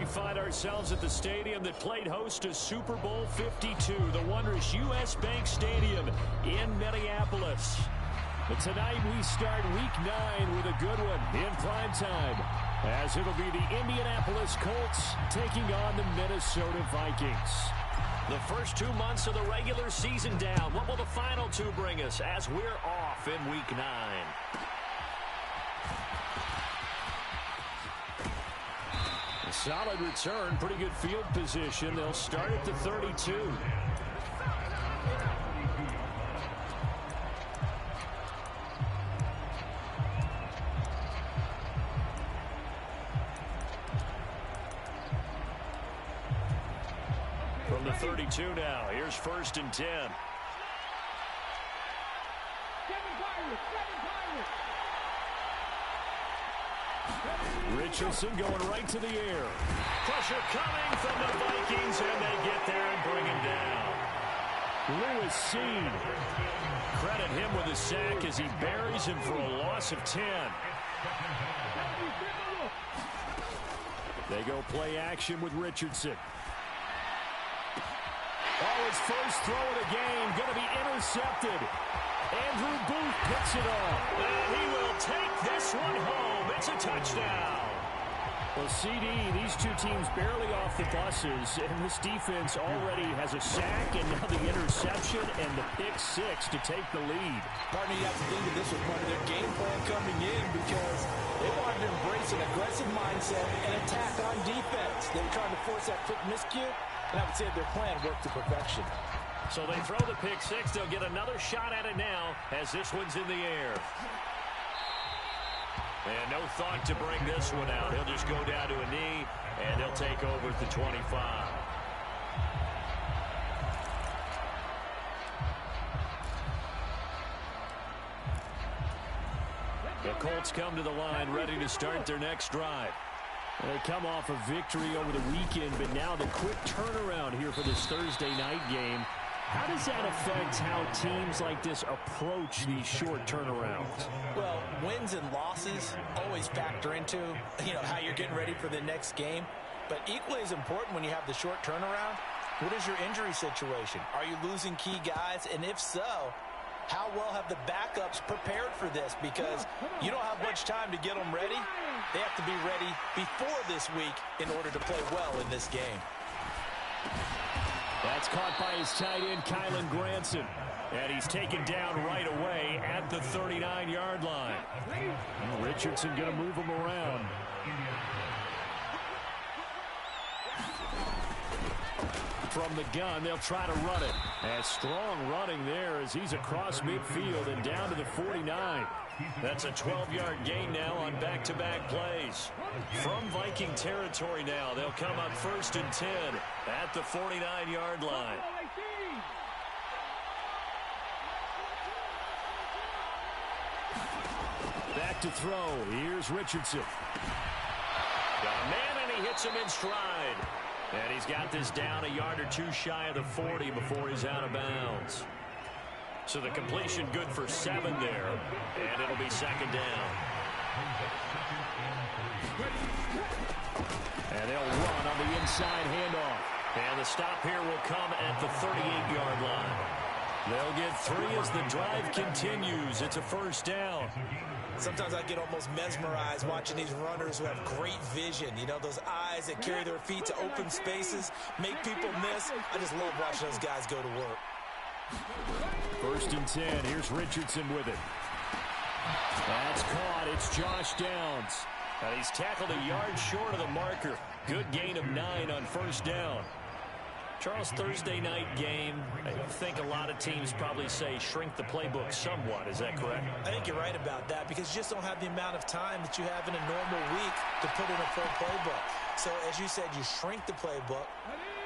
find ourselves at the stadium that played host to Super Bowl 52, the wondrous U.S. Bank Stadium in Minneapolis. But tonight we start Week 9 with a good one in prime time, as it'll be the Indianapolis Colts taking on the Minnesota Vikings. The first 2 months of the regular season down. What will the final 2 bring us as we're off in Week 9? A solid return, pretty good field position. They'll start at the 32. From the 32 now, here's 1st and 10. Richardson going right to the air. Pressure coming from the Vikings, and they get there and bring him down. Lewis Seen. Credit him with a sack as he buries him for a loss of 10. They go play action with Richardson. Oh, his first throw of the game going to be intercepted. Andrew Booth picks it off. And he will take this one home. It's a touchdown. Well, CD, these 2 teams barely off the buses, and this defense already has a sack and now the interception and the pick 6 to take the lead. Partner, you have to think that this was part of their game plan coming in because they wanted to embrace an aggressive mindset and attack on defense. They were trying to force that quick miscue, and I would say their plan worked to perfection. So they throw the pick 6. They'll get another shot at it now as this one's in the air. And no thought to bring this one out. He'll just go down to a knee, and he'll take over at the 25. The Colts come to the line ready to start their next drive. They come off a victory over the weekend, but now the quick turnaround here for this Thursday night game. How does that affect how teams like this approach these short turnarounds? Well, wins and losses always factor into, how you're getting ready for the next game. But equally as important when you have the short turnaround, what is your injury situation? Are you losing key guys? And if so, how well have the backups prepared for this? Because you don't have much time to get them ready. They have to be ready before this week in order to play well in this game. That's caught by his tight end, Kylen Granson. And he's taken down right away at the 39-yard line. And Richardson going to move him around. From the gun, they'll try to run it. And strong running there as he's across midfield and down to the 49. That's a 12-yard gain now on back-to-back plays. From Viking territory now, they'll come up 1st and 10 at the 49-yard line. Back to throw. Here's Richardson. Got a man, and he hits him in stride. And he's got this down a yard or 2 shy of the 40 before he's out of bounds. So the completion good for 7 there, and it'll be 2nd down. And they'll run on the inside handoff. And the stop here will come at the 38-yard line. They'll get 3 as the drive continues. It's a 1st down. Sometimes I get almost mesmerized watching these runners who have great vision. Those eyes that carry their feet to open spaces, make people miss. I just love watching those guys go to work. 1st and 10. Here's Richardson with it. That's caught. It's Josh Downs. And he's tackled a yard short of the marker. Good gain of 9 on 1st down. Charles, Thursday night game, I think a lot of teams probably say shrink the playbook somewhat. Is that correct? I think you're right about that because you just don't have the amount of time that you have in a normal week to put in a full playbook. So, as you said, you shrink the playbook,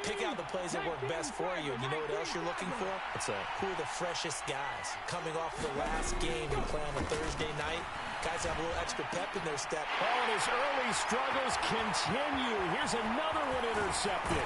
pick out the plays that work best for you. And you know what else you're looking for? What's that? Who are the freshest guys? Coming off the last game you play on a Thursday night, guys have a little extra pep in their step. Oh, and his early struggles continue. Here's another one intercepted.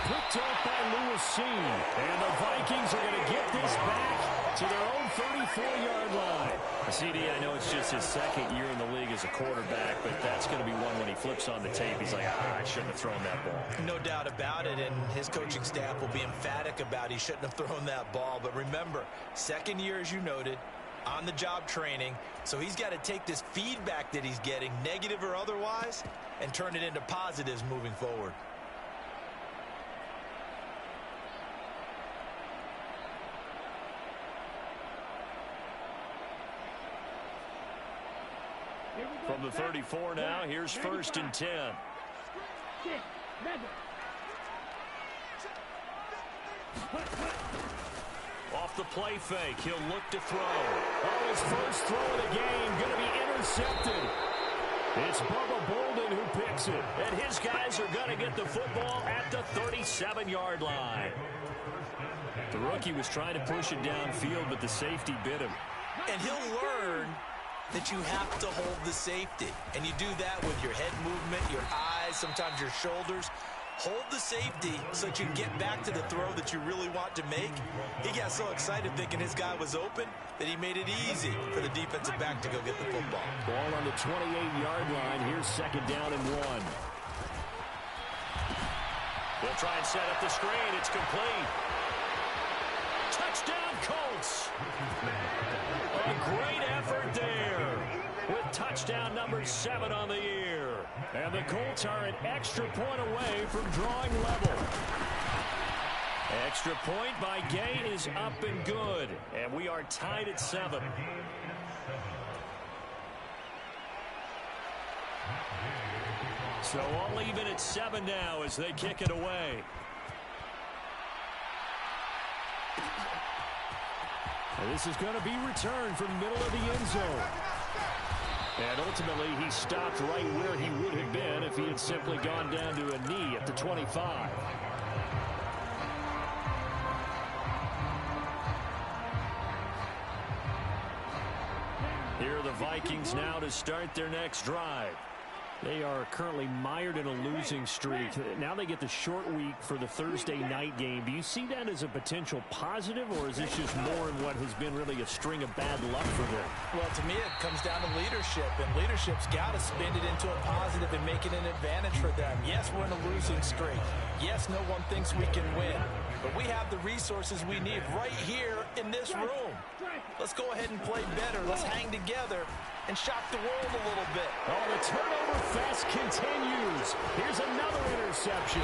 Picked up by Lewis C. And the Vikings are going to get this back to their own 34-yard line. CD, I know it's just his second year in the league as a quarterback, but that's going to be one when he flips on the tape. He's like, I shouldn't have thrown that ball. No doubt about it, and his coaching staff will be emphatic about he shouldn't have thrown that ball. But remember, second year, as you noted, on-the-job training, so he's got to take this feedback that he's getting, negative or otherwise, and turn it into positives moving forward. From the 34 now, here's 1st and 10. Off the play fake, he'll look to throw. Oh, his first throw of the game, going to be intercepted. It's Bubba Bolden who picks it. And his guys are going to get the football at the 37-yard line. The rookie was trying to push it downfield, but the safety bit him. And he'll learn that you have to hold the safety. And you do that with your head movement, your eyes, sometimes your shoulders. Hold the safety so that you can get back to the throw that you really want to make. He got so excited thinking his guy was open that he made it easy for the defensive back to go get the football. Ball on the 28-yard line. Here's 2nd down and 1. They'll try and set up the screen. It's complete. Touchdown, Colts. A great effort there with touchdown number 7 on the year. And the Colts are an extra point away from drawing level. Extra point by Gay is up and good. And we are tied at 7. So all even at 7 now as they kick it away. And this is going to be returned from middle of the end zone. And ultimately, he stopped right where he would have been if he had simply gone down to a knee at the 25. Here are the Vikings now to start their next drive. They are currently mired in a losing streak. Now they get the short week for the Thursday night game. Do you see that as a potential positive, or is this just more in what has been really a string of bad luck for them? Well, to me, it comes down to leadership, and leadership's got to spin it into a positive and make it an advantage for them. Yes, we're in a losing streak. Yes, no one thinks we can win, but we have the resources we need right here in this room. Let's go ahead and play better. Let's hang together and shock the world a little bit. Oh, the turnover fest continues. Here's another interception.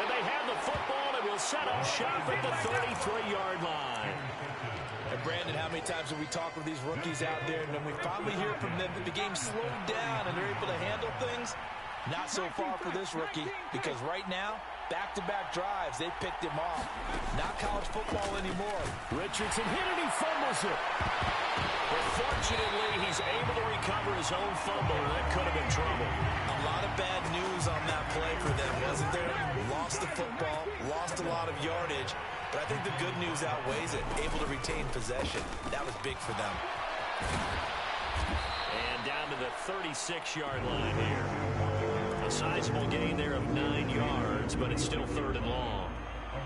And they have the football and will set up shop at the 33-yard line. And Brandon, how many times have we talked with these rookies out there, and then we finally hear from them that the game slowed down and they're able to handle things? Not so far for this rookie, because right now, back-to-back drives, they picked him off. Not college football anymore. Richardson hit it, he fumbles it. But fortunately, he's able to recover his own fumble, and that could have been trouble. A lot of bad news on that play for them, wasn't there? Lost the football, lost a lot of yardage, but I think the good news outweighs it. Able to retain possession. That was big for them. And down to the 36-yard line here. A sizable gain there of 9 yards, but it's still 3rd and long.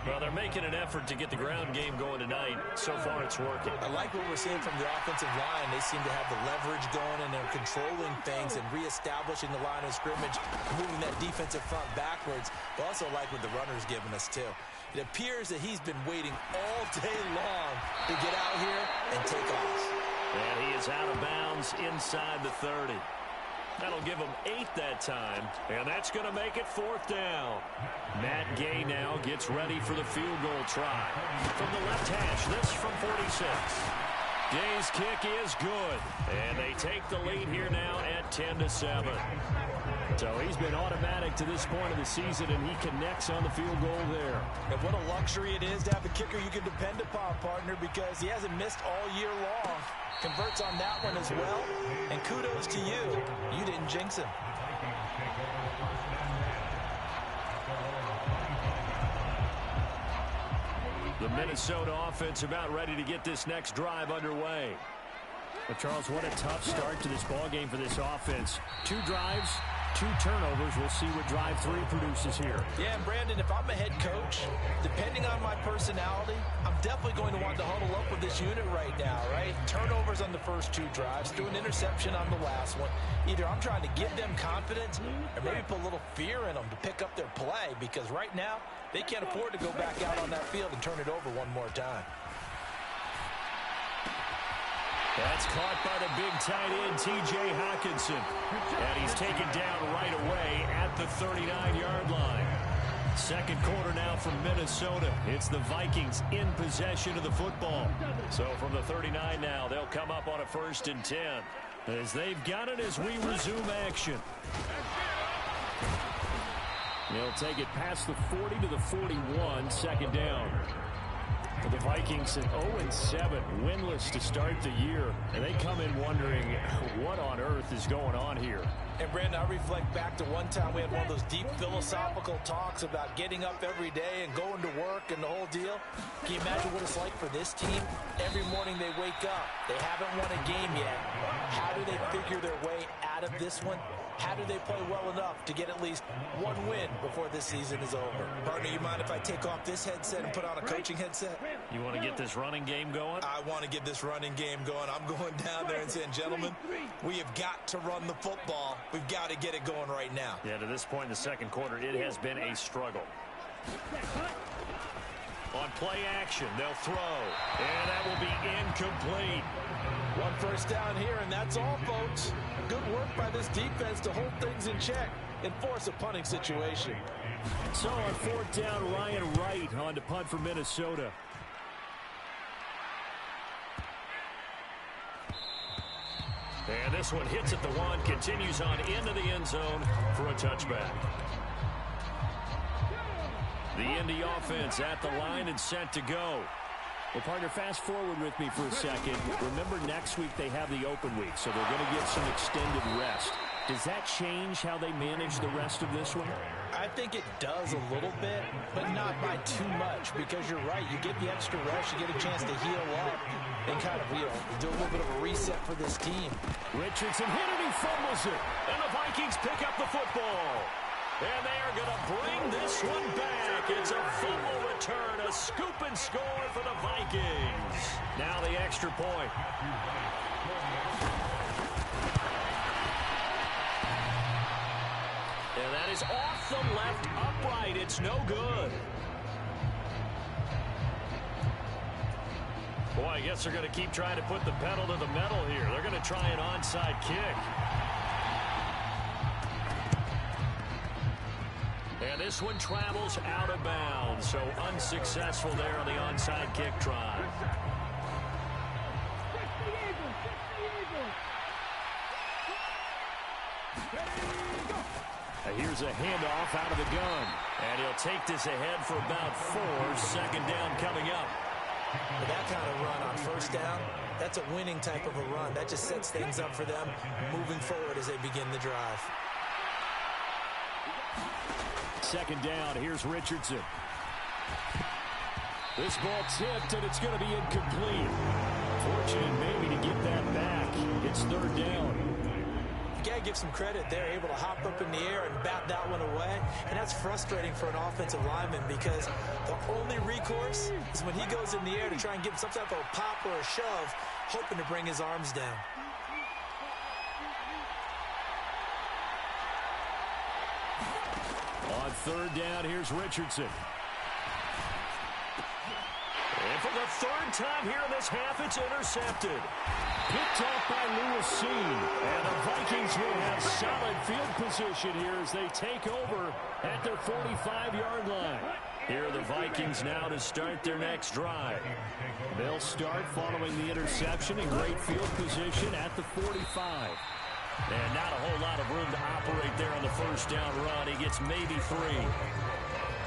Well, they're making an effort to get the ground game going tonight. So far, it's working. I like what we're seeing from the offensive line. They seem to have the leverage going, and they're controlling things and reestablishing the line of scrimmage, moving that defensive front backwards. But also like what the runner's giving us, too. It appears that he's been waiting all day long to get out here and take off. And he is out of bounds inside the 30. That'll give him 8 that time, and that's going to make it 4th down. Matt Gay now gets ready for the field goal try. From the left hash, this from 46. Gay's kick is good, and they take the lead here now at 10-7. So he's been automatic to this point of the season, and he connects on the field goal there. And what a luxury it is to have a kicker you can depend upon, partner, because he hasn't missed all year long. Converts on that one as well. And kudos to you. You didn't jinx him. The Minnesota offense about ready to get this next drive underway. But Charles, what a tough start to this ball game for this offense. 2 drives, 2 turnovers. We'll see what drive 3 produces here. Yeah, and Brandon, if I'm a head coach, depending on my personality, I'm definitely going to want to huddle up with this unit right now, right? Turnovers on the first 2 drives, threw an interception on the last one. Either I'm trying to give them confidence or maybe put a little fear in them to pick up their play, because right now they can't afford to go back out on that field and turn it over one more time. That's caught by the big tight end, T.J. Hawkinson. And he's taken down right away at the 39-yard line. Second quarter now from Minnesota. It's the Vikings in possession of the football. So from the 39 now, they'll come up on a 1st and 10. As they've got it as we resume action. They'll take it past the 40 to the 41, 2nd down. The Vikings at 0-7, winless to start the year. And they come in wondering what on earth is going on here. And, Brandon, I reflect back to one time we had one of those deep philosophical talks about getting up every day and going to work and the whole deal. Can you imagine what it's like for this team? Every morning they wake up. They haven't won a game yet. How do they figure their way out of this one? How do they play well enough to get at least one win before this season is over? Partner, you mind if I take off this headset and put on a coaching headset? You want to get this running game going? I want to get this running game going. I'm going down there and saying, gentlemen, we have got to run the football. We've got to get it going right now. Yeah, to this point in the second quarter, it has been a struggle. On play action, they'll throw. And that will be incomplete. 1 first down here, and that's all, folks. Good work by this defense to hold things in check and force a punting situation. So on 4th down, Ryan Wright on to punt for Minnesota. And this one hits at the 1, continues on into the end zone for a touchback. The Indy offense at the line and set to go. Well, partner, fast forward with me for a second. Remember, next week they have the open week, so they're going to get some extended rest. Does that change how they manage the rest of this one? I think it does a little bit, but not by too much, because you're right. You get the extra rest, you get a chance to heal up and kind of, do a little bit of a reset for this team. Richardson hit it, he fumbles it, and the Vikings pick up the football. And they are going to bring this one back. It's a fumble return, a scoop and score for the Vikings. Now the extra point. And that is off the left upright. It's no good. Boy, I guess they're going to keep trying to put the pedal to the metal here. They're going to try an onside kick. And this one travels out of bounds, so unsuccessful there on the onside kick try. Here's a handoff out of the gun. And he'll take this ahead for about 4. 2nd down coming up. With that kind of run on 1st down, that's a winning type of a run. That just sets things up for them moving forward as they begin the drive. 2nd down, here's Richardson. This ball tipped, and it's going to be incomplete. Fortunate maybe to get that back. It's 3rd down. You got to give some credit. They're able to hop up in the air and bat that one away. And that's frustrating for an offensive lineman, because the only recourse is when he goes in the air to try and give some type of a pop or a shove, hoping to bring his arms down. On 3rd down, here's Richardson. And for the 3rd time here in this half, it's intercepted. Picked off by Lewis. And the Vikings will have solid field position here as they take over at their 45-yard line. Here are the Vikings now to start their next drive. They'll start following the interception in great field position at the 45. And not a whole lot of room to operate there on the 1st down run. He gets maybe 3.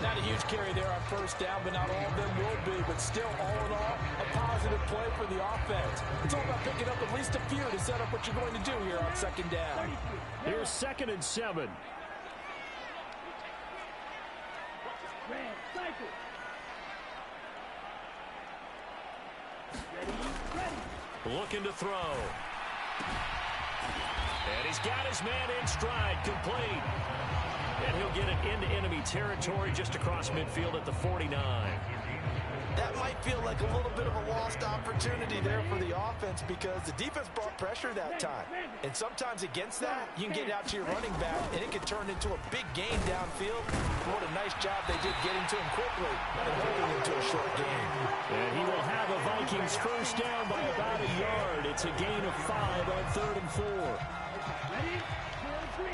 Not a huge carry there on 1st down, but not all of them will be. But still, all in all, a positive play for the offense. It's all about picking up at least a few to set up what you're going to do here on 2nd down. Here's 2nd and 7. Looking to throw. And he's got his man in stride, complete. And he'll get it into enemy territory just across midfield at the 49. That might feel like a little bit of a lost opportunity there for the offense because the defense brought pressure that time. And sometimes against that, you can get out to your running back, and it can turn into a big gain downfield. What a nice job they did getting to him quickly and holding him to a short gain. And he will have a Vikings first down by about a yard. It's a gain of 5 on 3rd and 4. Ready? 4 3.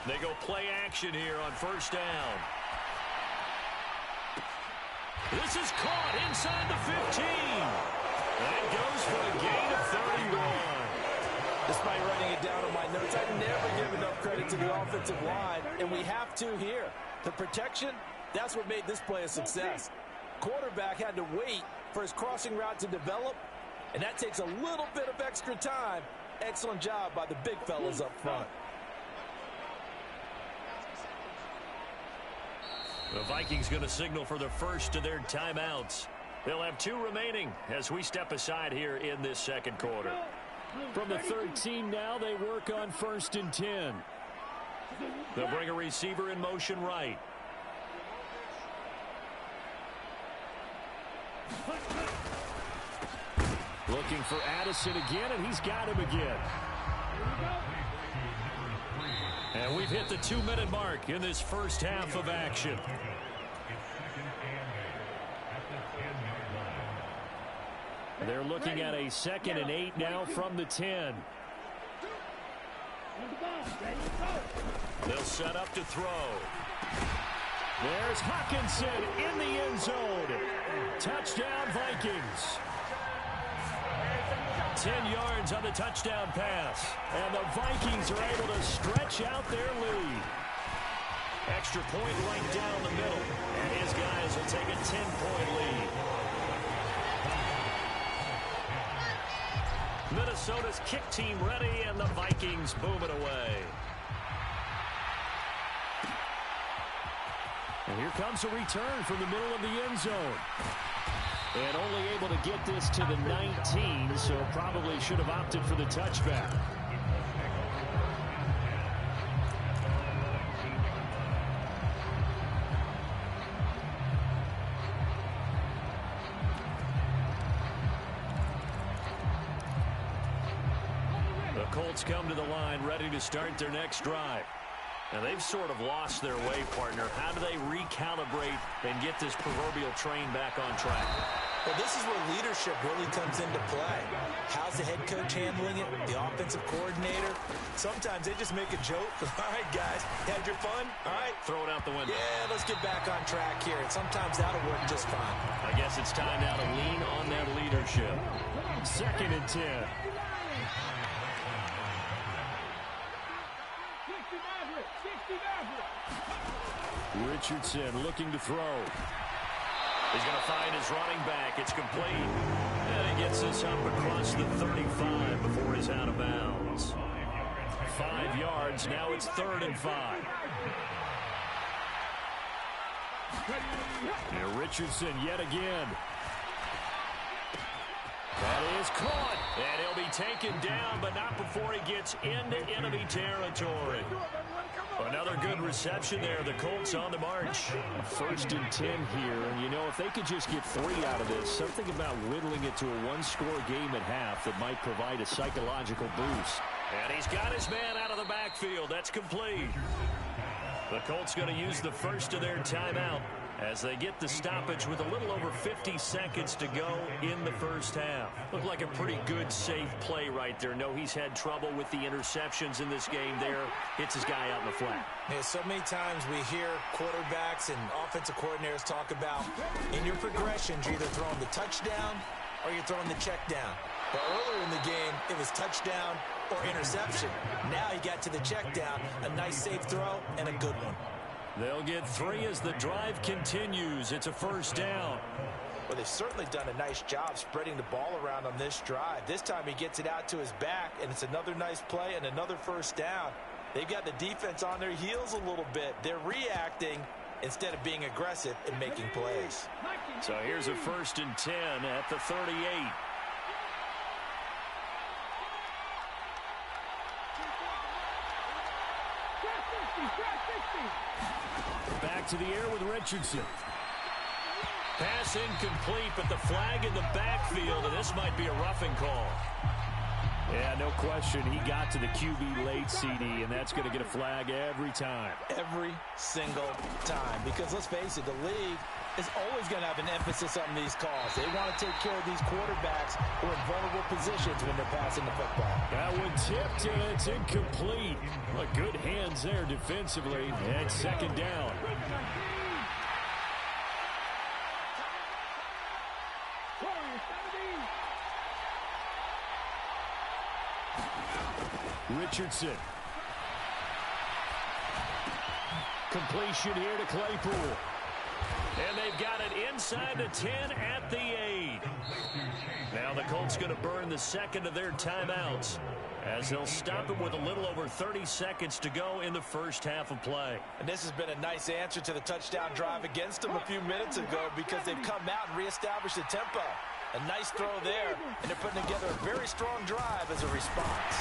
They go play action here on first down. This is caught inside the 15. That goes for a gain of 31. Despite writing it down on my notes, I never give enough credit to the offensive line, and we have to here. The protection, that's what made this play a success. Quarterback had to wait for his crossing route to develop, and that takes a little bit of extra time. Excellent job by the big fellas up front. The Vikings going to signal for the first of their timeouts. They'll have 2 remaining as we step aside here in this second quarter. From the 13 now, they work on 1st and 10. They'll bring a receiver in motion right. Looking for Addison again, and he's got him again. And we've hit the 2-minute mark in this first half of action. They're looking at a 2nd and 8 now from the 10. They'll set up to throw. There's Hawkinson in the end zone. Touchdown, Vikings. 10 yards on the touchdown pass. And the Vikings are able to stretch out their lead. Extra point right down the middle. And his guys will take a 10-point lead. Minnesota's kick team ready, and the Vikings boom it away. And here comes a return from the middle of the end zone. And only able to get this to the 19, so probably should have opted for the touchback. The Colts come to the line ready to start their next drive. And they've sort of lost their way, partner. How do they recalibrate and get this proverbial train back on track? Well, this is where leadership really comes into play. How's the head coach handling it? The offensive coordinator? Sometimes they just make a joke. All right, guys, had your fun? All right. Throw it out the window. Yeah, let's get back on track here. And sometimes that'll work just fine. I guess it's time now to lean on that leadership. 2nd and 10. Richardson looking to throw. He's going to find his running back. It's complete. And he gets this up across the 35 before he's out of bounds. 5 yards. Now it's 3rd and 5. And Richardson yet again. That is caught. And he'll be taken down, but not before he gets into enemy territory. Another good reception there. The Colts on the march. 1st and 10 here. And, you know, if they could just get 3 out of this, something about whittling it to a 1-score game at half that might provide a psychological boost. And he's got his man out of the backfield. That's complete. The Colts going to use the first of their timeout as they get the stoppage with a little over 50 seconds to go in the first half. Looked like a pretty good, safe play right there. No, he's had trouble with the interceptions in this game there. Hits his guy out in the flat. Yeah, so many times we hear quarterbacks and offensive coordinators talk about in your progressions, you're either throwing the touchdown or you're throwing the check down. But earlier in the game, it was touchdown or interception. Now he got to the check down, a nice safe throw, and a good one. They'll get 3 as the drive continues. It's a first down. Well, they've certainly done a nice job spreading the ball around on this drive. This time he gets it out to his back, and it's another nice play and another first down. They've got the defense on their heels a little bit. They're reacting, instead of being aggressive and making plays. So here's a 1st and 10 at the 38. Back to the air with Richardson. Pass incomplete, but the flag in the backfield, and this might be a roughing call. Yeah, no question. He got to the QB late, CD, and that's going to get a flag every time. Every single time. Because let's face it, the league is always going to have an emphasis on these calls. They want to take care of these quarterbacks who are in vulnerable positions when they're passing the football. That one tipped, and it's incomplete. Well, good hands there defensively, and 2nd down. Richardson. Completion here to Claypool. And they've got it inside the 10 at the 8. Now the Colts going to burn the 2nd of their timeouts as they'll stop it with a little over 30 seconds to go in the first half of play. And this has been a nice answer to the touchdown drive against them a few minutes ago because they've come out and reestablished the tempo. A nice throw there, and they're putting together a very strong drive as a response.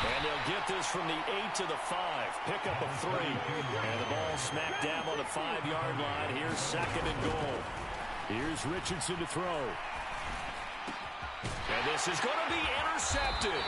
And they'll get this from the 8 to the 5. Pick up a 3. And the ball smacked down on the 5-yard line. Here's 2nd and goal. Here's Richardson to throw. And this is going to be intercepted.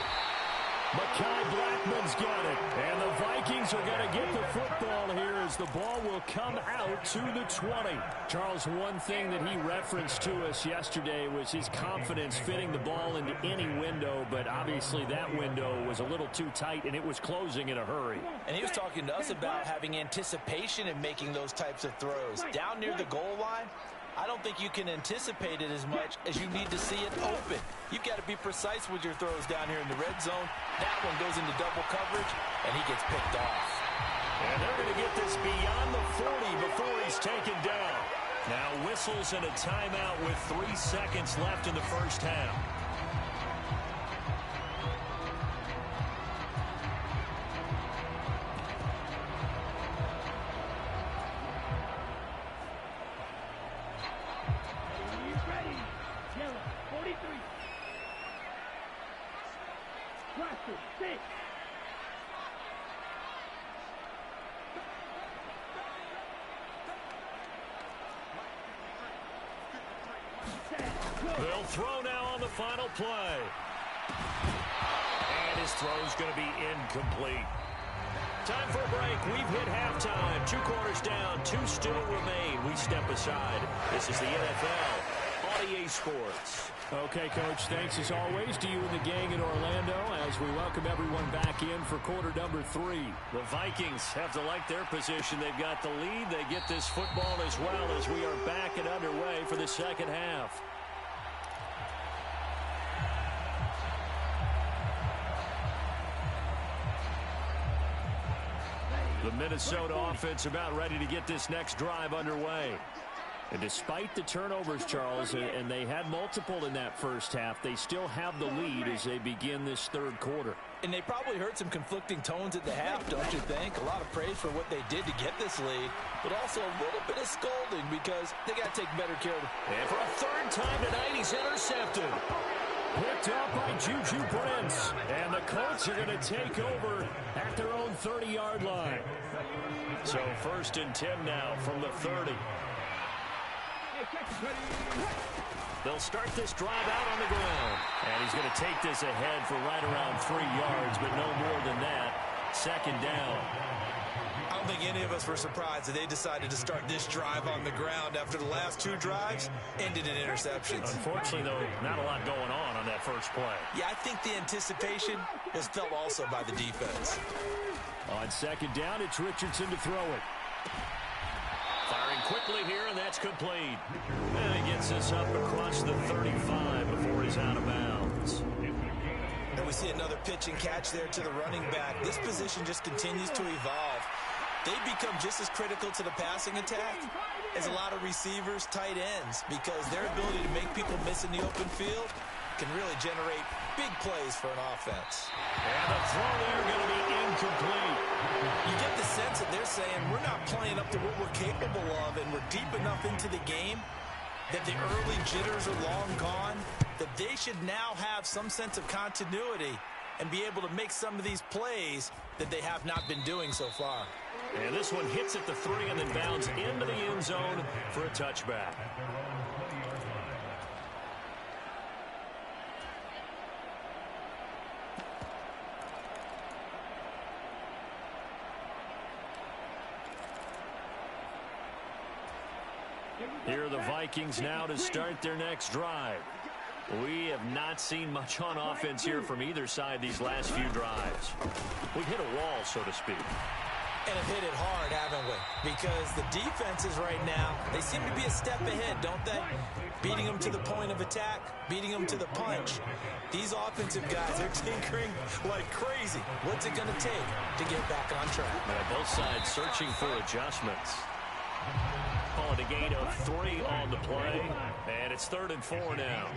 Mekhi Blackman's got it. And the Vikings are going to get the football here as the ball will come out to the 20. Charles, one thing that he referenced to us yesterday was his confidence fitting the ball into any window, but obviously that window was a little too tight, and it was closing in a hurry. And he was talking to us about having anticipation in making those types of throws. Down near the goal line, I don't think you can anticipate it as much as you need to see it open. You've got to be precise with your throws down here in the red zone. That one goes into double coverage, and he gets picked off. And they're going to get this beyond the 40 before he's taken down. Now whistles and a timeout with 3 seconds left in the first half. They'll throw now on the final play. And his throw's going to be incomplete. Time for a break. We've hit halftime. 2 quarters down. 2 still remain. We step aside. This is the NFL on EA Sports. Okay, Coach, thanks as always to you and the gang in Orlando as we welcome everyone back in for quarter number 3. The Vikings have to like their position. They've got the lead. They get this football as well as we are back and underway for the second half. The Minnesota offense about ready to get this next drive underway. And despite the turnovers, Charles, and they had multiple in that first half, they still have the lead as they begin this 3rd quarter. And they probably heard some conflicting tones at the half, don't you think? A lot of praise for what they did to get this lead, but also a little bit of scolding because they got to take better care of it. And for a 3rd time tonight, he's intercepted. Picked up by Juju Brents. And the Colts are going to take over at their own 30-yard line. So 1st and 10 now from the 30. They'll start this drive out on the ground. And he's going to take this ahead for right around 3 yards, but no more than that. 2nd down. I don't think any of us were surprised that they decided to start this drive on the ground after the last 2 drives ended in interceptions. Unfortunately, though, not a lot going on that first play. Yeah, I think the anticipation was felt also by the defense. On 2nd down, it's Richardson to throw it. Firing quickly here, and that's complete. And he gets this up across the 35 before he's out of bounds. And we see another pitch and catch there to the running back. This position just continues to evolve. They become just as critical to the passing attack as a lot of receivers, tight ends, because their ability to make people miss in the open field can really generate big plays for an offense. And the throw there going to be incomplete. You get the sense that they're saying we're not playing up to what we're capable of, and we're deep enough into the game that the early jitters are long gone, that they should now have some sense of continuity and be able to make some of these plays that they have not been doing so far. And this one hits at the 3 and then bounds into the end zone for a touchback. Here are the Vikings now to start their next drive. We have not seen much on offense here from either side these last few drives. We hit a wall, so to speak. And have hit it hard, haven't we? Because the defenses right now, they seem to be a step ahead, don't they? Beating them to the point of attack, beating them to the punch. These offensive guys, they're tinkering like crazy. What's it going to take to get back on track? Yeah, both sides searching for adjustments. Call it a gain of 3 on the play, and it's 3rd and 4 now.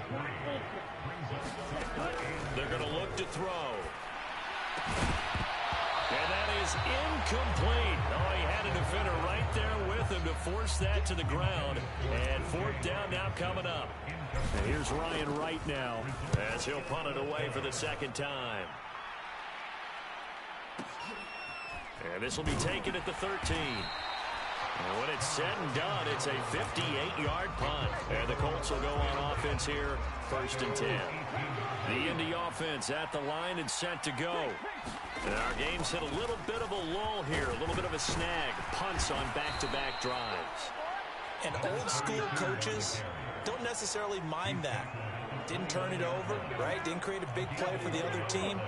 They're going to look to throw. And that is incomplete. Oh, he had a defender right there with him to force that to the ground. And 4th down now coming up. And here's Ryan Wright now as he'll punt it away for the 2nd time. And this will be taken at the 13. And when it's said and done, it's a 58-yard punt. And the Colts will go on offense here, 1st and 10. The Indy offense at the line and set to go. And our game's hit a little bit of a lull here, a little bit of a snag. Punts on back-to-back drives. And old-school coaches don't necessarily mind that. Didn't turn it over, right? Didn't create a big play for the other team.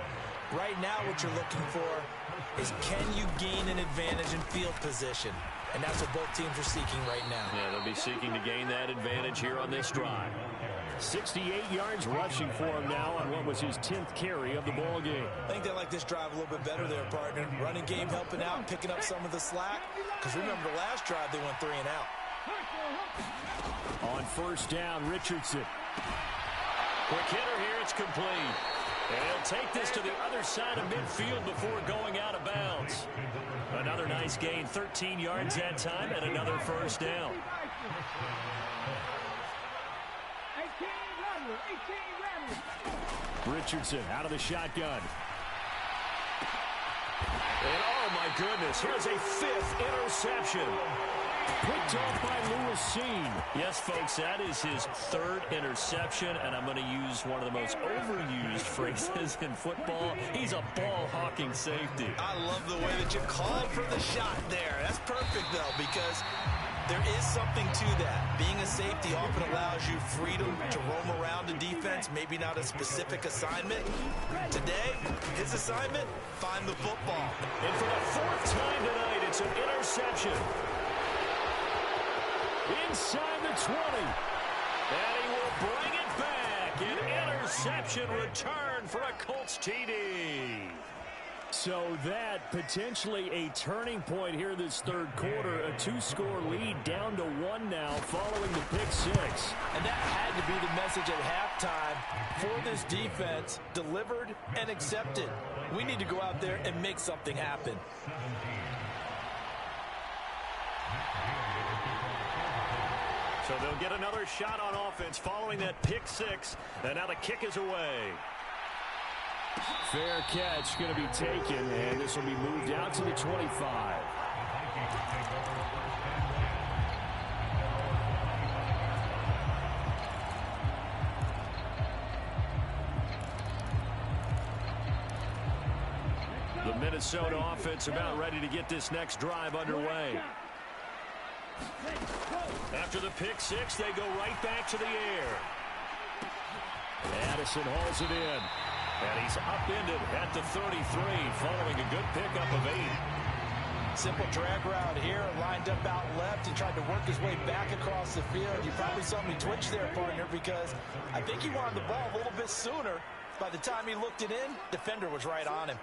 Right now what you're looking for is can you gain an advantage in field position? And that's what both teams are seeking right now. Yeah, they'll be seeking to gain that advantage here on this drive. 68 yards rushing for him now on what was his 10th carry of the ball game. I think they like this drive a little bit better there, partner. Running game helping out, picking up some of the slack. Because remember the last drive, they went 3 and out. On 1st down, Richardson. Quick hitter here, it's complete. And he'll take this to the other side of midfield before going out of bounds. Another nice gain, 13 yards that time, and another 1st down. Richardson out of the shotgun. And oh my goodness, here's a 5th interception. Picked off by Lewis Seen. Yes, folks, that is his 3rd interception, and I'm going to use one of the most overused phrases in football. He's a ball-hawking safety. I love the way that you called for the shot there. That's perfect, though, because there is something to that. Being a safety often allows you freedom to roam around the defense, maybe not a specific assignment. Today, his assignment, find the football. And for the 4th time tonight, it's an interception. Inside the 20. And he will bring it back. An interception return for a Colts TD. So that potentially a turning point here this 3rd quarter. A 2-score lead down to 1 now following the pick 6. And that had to be the message at halftime for this defense. Delivered and accepted. We need to go out there and make something happen. So they'll get another shot on offense following that pick 6. And now the kick is away. Fair catch going to be taken, and this will be moved out to the 25. The Minnesota offense about ready to get this next drive underway. After the pick 6, they go right back to the air. Addison hauls it in. And he's upended at the 33 following a good pickup of 8. Simple drag route here, lined up out left and tried to work his way back across the field. You probably saw me twitch there, partner, because I think he wanted the ball a little bit sooner. By the time he looked it in, defender was right on him.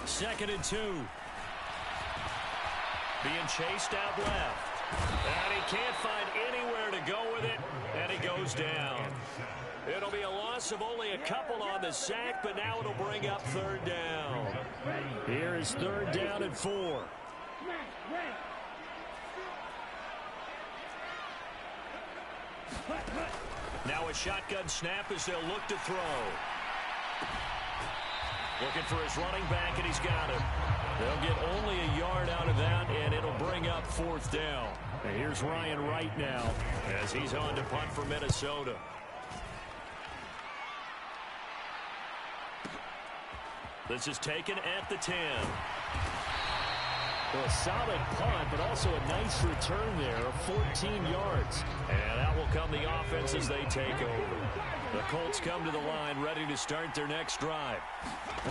2nd and 2. Being chased out left. And he can't find anywhere to go with it. And he goes goes down. It'll be a loss of only a couple on the sack, but now it'll bring up third down. Here is third down and 4. Now a shotgun snap as they'll look to throw. Looking for his running back, and he's got him. They'll get only a yard out of that, and it'll bring up fourth down. And here's Ryan Wright now as he's on to punt for Minnesota. This is taken at the 10. Well, a solid punt, but also a nice return there of 14 yards. And that will come the offense as they take over. The Colts come to the line ready to start their next drive.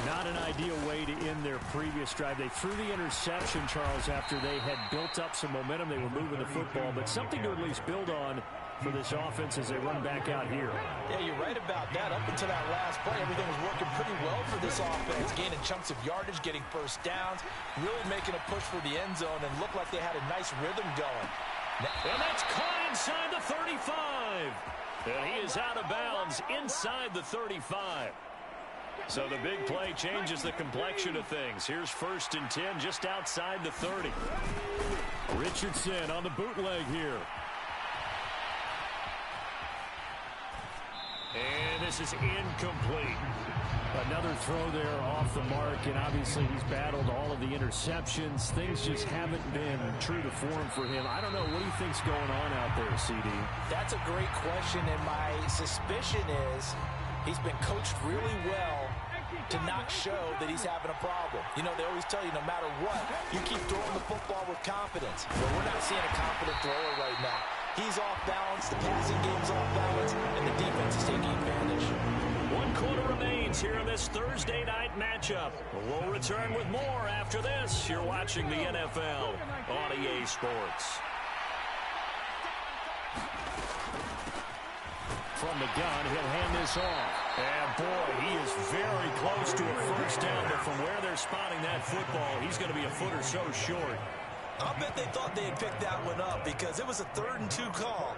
Not an ideal way to end their previous drive. They threw the interception, Charles, after they had built up some momentum. They were moving the football, but something to at least build on for this offense as they run back out here. Yeah, you're right about that. Up until that last play, everything was working pretty well for this offense. Gaining chunks of yardage, getting first downs, really making a push for the end zone, and looked like they had a nice rhythm going. And that's caught inside the 35. And he is out of bounds inside the 35. So the big play changes the complexion of things. Here's 1st and 10 just outside the 30. Richardson on the bootleg here. And this is incomplete. Another throw there off the mark, and obviously he's battled all of the interceptions. Things just haven't been true to form for him. I don't know. What do you think's going on out there, CD? That's a great question, and my suspicion is he's been coached really well to not show that he's having a problem. You know, they always tell you no matter what, you keep throwing the football with confidence. But we're not seeing a confident thrower right now. He's off balance, the passing game's off balance, and the defense is taking advantage. 1 quarter remains here in this Thursday night matchup. We'll return with more after this. You're watching the NFL on EA Sports. From the gun, he'll hand this off. And boy, he is very close to a first down, but from where they're spotting that football, he's going to be a foot or so short. I'll bet they thought they had picked that one up because it was a 3rd and 2 call,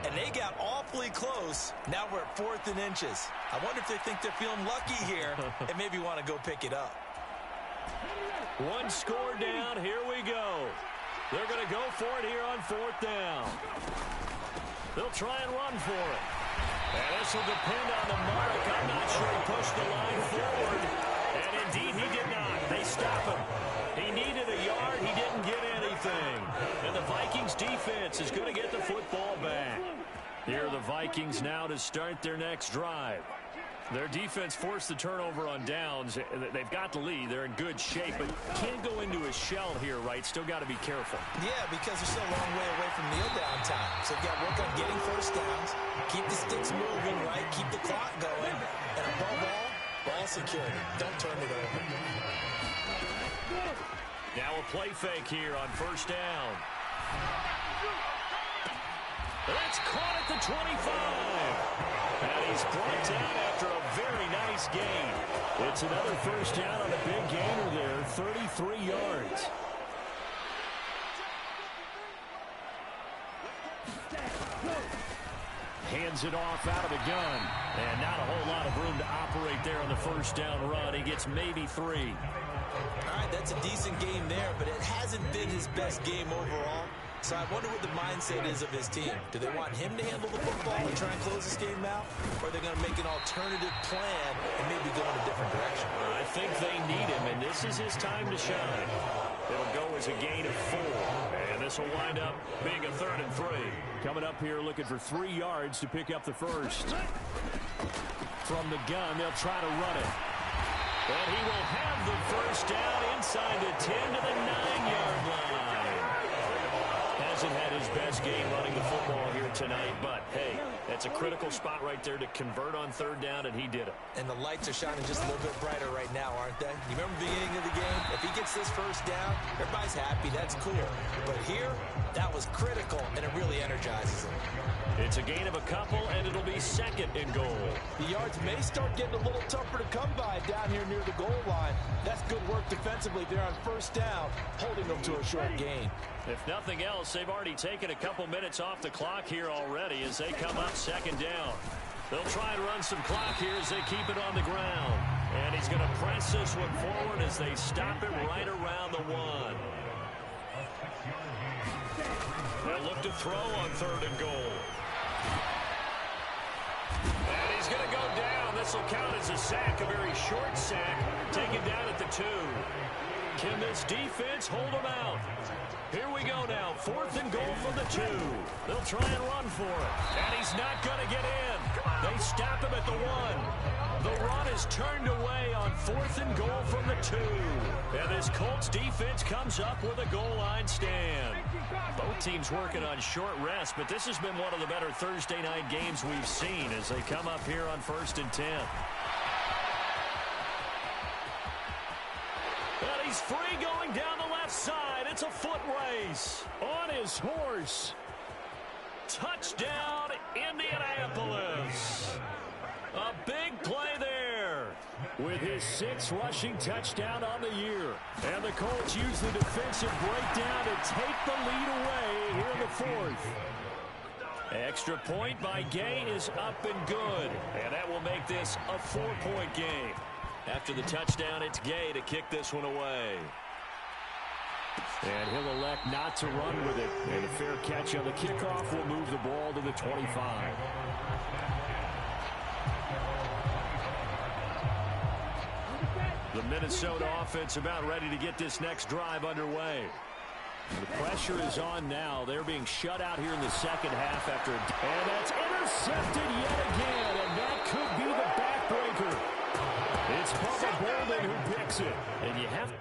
and they got awfully close. Now we're at 4th and inches. I wonder if they think they're feeling lucky here and maybe want to go pick it up. 1 score down. Here we go. They're going to go for it here on 4th down. They'll try and run for it. And this will depend on the mark. I'm not sure he pushed the line forward. And indeed, he did not. They stop him. He needed a yard. He didn't get anything. And the Vikings defense is going to get the football back. Here are the Vikings now to start their next drive. Their defense forced the turnover on downs. They've got the lead. They're in good shape, but can't go into a shell here, right? Still got to be careful. Yeah, because they're still a long way away from kneel down time. So you've got to work on getting first downs, keep the sticks moving, right? Keep the clock going. And above all, ball security. Don't turn it over. Now a play fake here on first down. That's caught at the 25. And he's brought down after a very nice gain. It's another first down on a big gainer there, 33 yards. Hands it off out of the gun. And not a whole lot of room to operate there on the first down run. He gets maybe 3. All right, that's a decent game there, but it hasn't been his best game overall. So I wonder what the mindset is of his team. Do they want him to handle the football and try and close this game out? Or are they going to make an alternative plan and maybe go in a different direction? I think they need him, and this is his time to shine. It'll go as a gain of 4. And this will wind up being a 3rd and 3. Coming up here looking for 3 yards to pick up the first. From the gun, they'll try to run it. And he will have the first down inside the 10 to the 9-yard line. Hasn't had his best game running the football here tonight, but hey, that's a critical spot right there to convert on 3rd down, and he did it. And the lights are shining just a little bit brighter right now, aren't they? You remember the beginning of the game? If he gets this first down, everybody's happy. That's cool. But here, That was critical, and it really energizes them. It's a gain of a couple, and it'll be second and goal. The yards may start getting a little tougher to come by down here near the goal line. That's good work defensively there on first down, holding them to a short gain. If nothing else, they've already taken a couple minutes off the clock here already as they come up second down. They'll try and run some clock here as they keep it on the ground. And he's going to press this one forward as they stop it right around the one. They'll look to throw on third and goal. And he's going to go down. This will count as a sack, a very short sack, taken down at the 2. Can this defense hold him out? Here we go now. Fourth and goal from the 2. They'll try and run for it. And he's not going to get in. They stop him at the 1. The run is turned away on fourth and goal from the 2. And this Colts defense comes up with a goal line stand. Both teams working on short rest, but this has been one of the better Thursday night games we've seen as they come up here on 1st and 10. And he's free going down the left side. It's a foot race on his horse. Touchdown, Indianapolis. A big play there with his 6th rushing touchdown on the year. And the Colts use the defensive breakdown to take the lead away here in the 4th. Extra point by Gay is up and good. And that will make this a 4-point game. After the touchdown, it's Gay to kick this one away. And he'll elect not to run with it. And a fair catch on the kickoff will move the ball to the 25. The Minnesota offense about ready to get this next drive underway. The pressure is on now. They're being shut out here in the second half after. And that's intercepted yet again. And that could be the backbreaker. It's Bubba Bolden who picks it. And you have.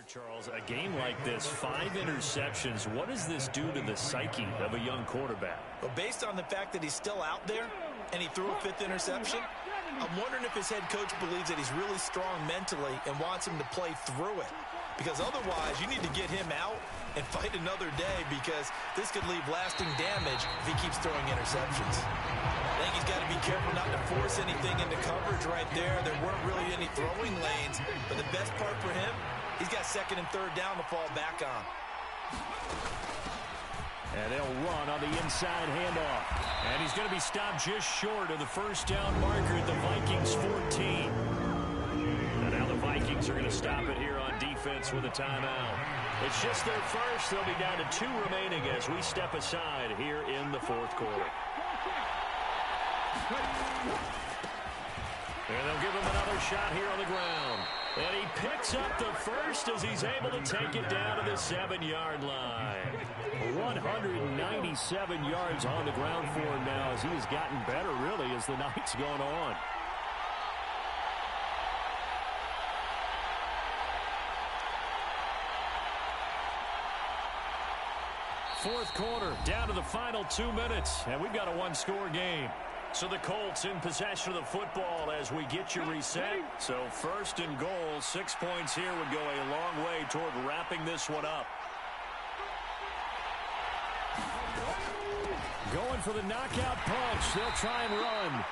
Charles, a game like this, 5 interceptions, what does this do to the psyche of a young quarterback? Well, based on the fact that he's still out there and he threw a 5th interception, I'm wondering if his head coach believes that he's really strong mentally and wants him to play through it. Because otherwise, you need to get him out and fight another day because this could leave lasting damage if he keeps throwing interceptions. I think he's got to be careful not to force anything into coverage right there. There weren't really any throwing lanes, but the best part for him, he's got 2nd and 3rd down to fall back on. And they'll run on the inside handoff. And he's going to be stopped just short of the first down marker at the Vikings 14. And now the Vikings are going to stop it here on defense with a timeout. It's just their first. They'll be down to 2 remaining as we step aside here in the 4th quarter. And they'll give him another shot here on the ground. And he picks up the first as he's able to take it down to the 7-yard line. 197 yards on the ground for him now as he has gotten better, really, as the night's gone on. Fourth quarter, down to the final 2 minutes, and we've got a 1-score game. So the Colts in possession of the football as we get you reset. So 1st and goal, 6 points here would go a long way toward wrapping this one up. Going for the knockout punch. They'll try and run.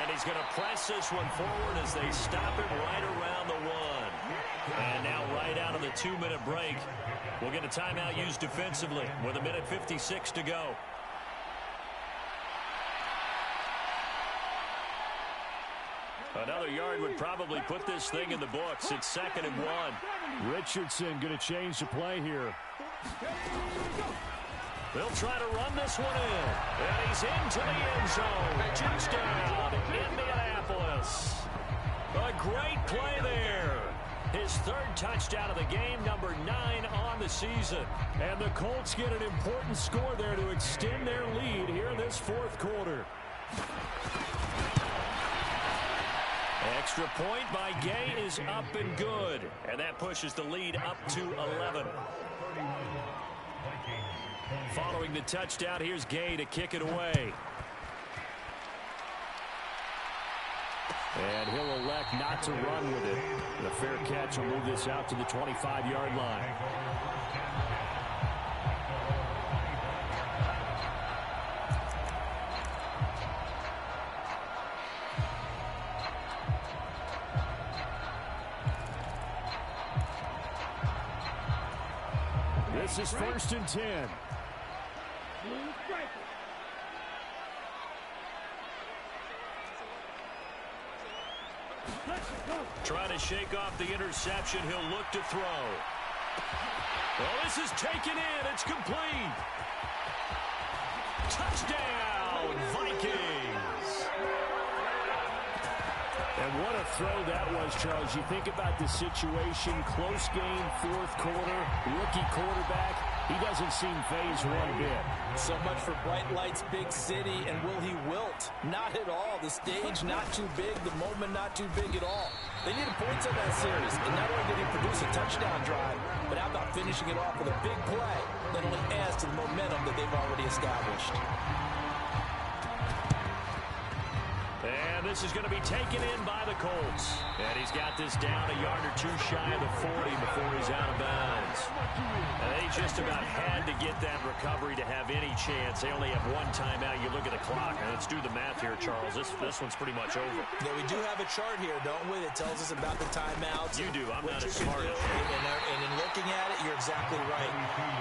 And he's going to press this one forward as they stop it right around the 1. And now right out of the 2-minute break, we'll get a timeout used defensively with 1:56 to go. Another yard would probably put this thing in the books. It's 2nd and 1. Richardson going to change the play here. They'll try to run this one in. And he's into the end zone. Touchdown, Indianapolis. A great play there. His 3rd touchdown of the game, number 9 on the season. And the Colts get an important score there to extend their lead here in this 4th quarter. Extra point by Gay is up and good. And that pushes the lead up to 11. Following the touchdown, here's Gay to kick it away. And he'll elect not to run with it. The fair catch will move this out to the 25-yard line. This is 1st and 10. Trying to shake off the interception. He'll look to throw. Well, this is taken in. It's complete. Touchdown, Vikings. And what a throw that was, Charles. You think about the situation, close game, 4th quarter, rookie quarterback. He doesn't seem fazed one bit. So much for bright lights, big city, and will he wilt? Not at all. The stage not too big, the moment not too big at all. They needed points on that series, and not only did he produce a touchdown drive, but how about finishing it off with a big play that only adds to the momentum that they've already established. And this is going to be taken in by the Colts. And he's got this down a yard or two shy of the 40 before he's out of bounds. And they just about had to get that recovery to have any chance. They only have one timeout. You look at the clock, and let's do the math here, Charles. This one's pretty much over. Yeah, we do have a chart here, don't we, that tells us about the timeouts. You do. I'm not as smart as you. And in looking at it, you're exactly right.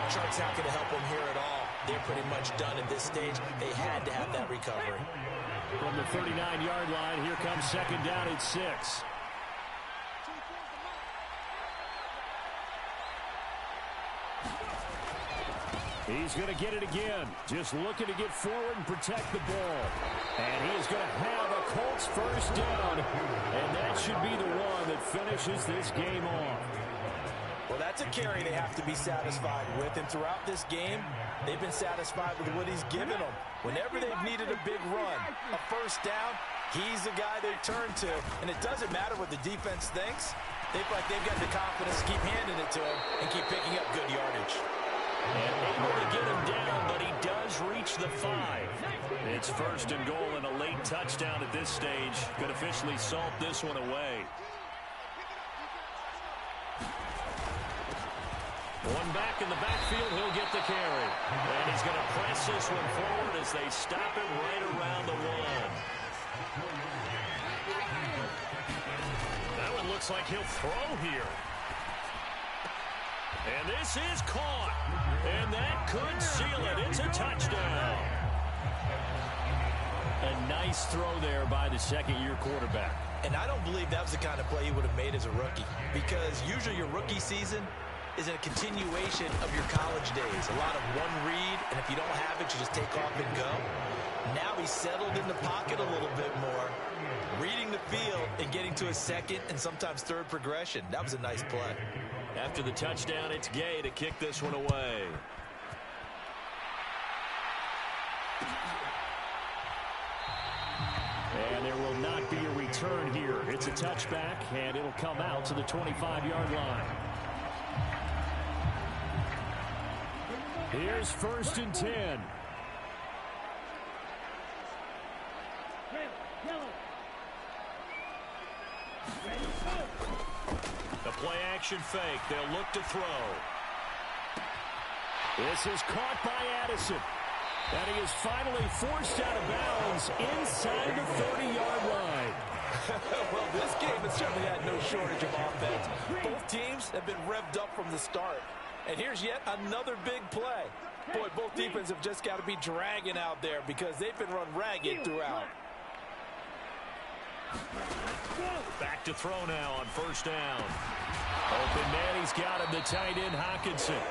Chart's not going to help them here at all. They're pretty much done at this stage. They had to have that recovery. From the 39-yard line, here comes 2nd down at 6. He's going to get it again. Just looking to get forward and protect the ball. And he is going to have a Colts 1st down. And that should be the one that finishes this game off. Well, that's a carry they have to be satisfied with. And throughout this game, they've been satisfied with what he's given them. Whenever they've needed a big run, a 1st down, he's the guy they turn to. And it doesn't matter what the defense thinks. They feel like they've got the confidence to keep handing it to him and keep picking up good yardage. And able to get him down, but he does reach the 5. It's 1st and goal and a late touchdown at this stage. Could officially salt this one away. One back in the backfield, he'll get the carry. And he's going to press this one forward as they stop him right around the 1. That one looks like he'll throw here. And this is caught. And that could seal it. It's a touchdown. A nice throw there by the 2nd-year quarterback. And I don't believe that was the kind of play he would have made as a rookie. Because usually your rookie season is a continuation of your college days. A lot of one read, and if you don't have it, you just take off and go. Now he's settled in the pocket a little bit more, reading the field and getting to his 2nd and sometimes 3rd progression. That was a nice play. After the touchdown, it's Gay to kick this one away. And there will not be a return here. It's a touchback, and it'll come out to the 25-yard line. Here's 1st and 10. The play action fake. They'll look to throw. This is caught by Addison. And he is finally forced out of bounds inside the 30-yard line. Well, this game has certainly had no shortage of offense. Both teams have been revved up from the start. And here's yet another big play. Boy, both defenses have just got to be dragging out there because they've been run ragged throughout. Back to throw now on 1st down. Open man, he's got him, the tight end, Hockenson.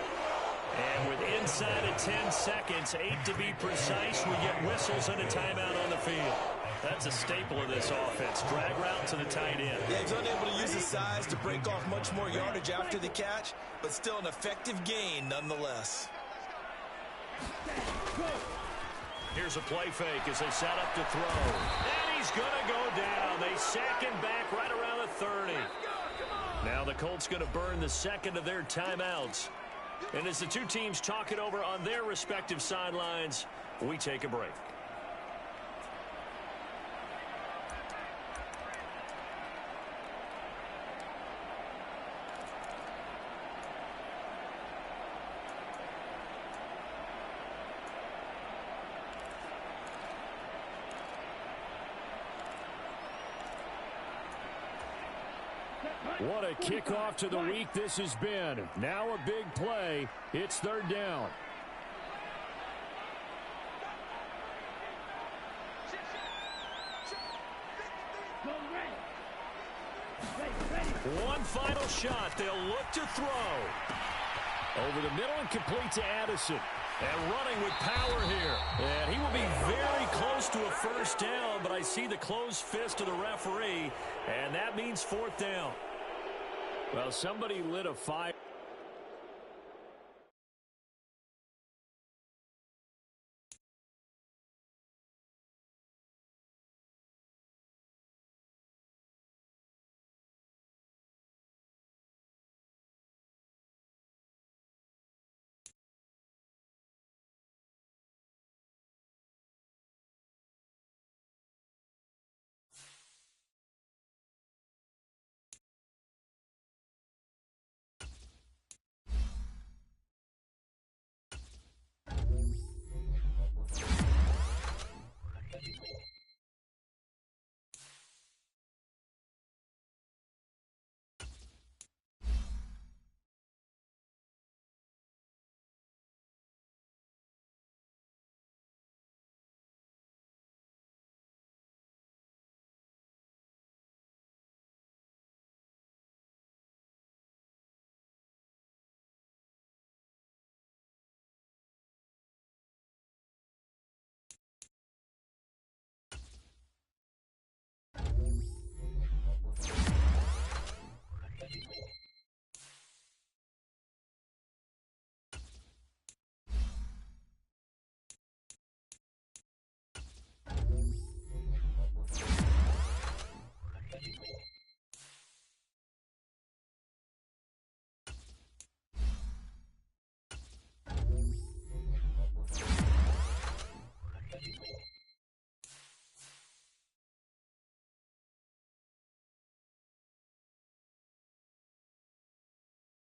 And with inside of 10 seconds, 8 to be precise, we get whistles and a timeout on the field. That's a staple of this offense. Drag route to the tight end. Yeah, he's unable to use his size to break off much more yardage after the catch, but still an effective gain nonetheless. Here's a play fake as they set up to throw. And he's going to go down. They sack him back right around the 30. Now the Colts going to burn the 2nd of their timeouts. And as the two teams talk it over on their respective sidelines, we take a break. What a kickoff to the week this has been. Now a big play. It's third down. One final shot. They'll look to throw. Over the middle and complete to Addison. And running with power here. And he will be very close to a first down, but I see the closed fist of the referee, and that means fourth down. Well, somebody lit a fire.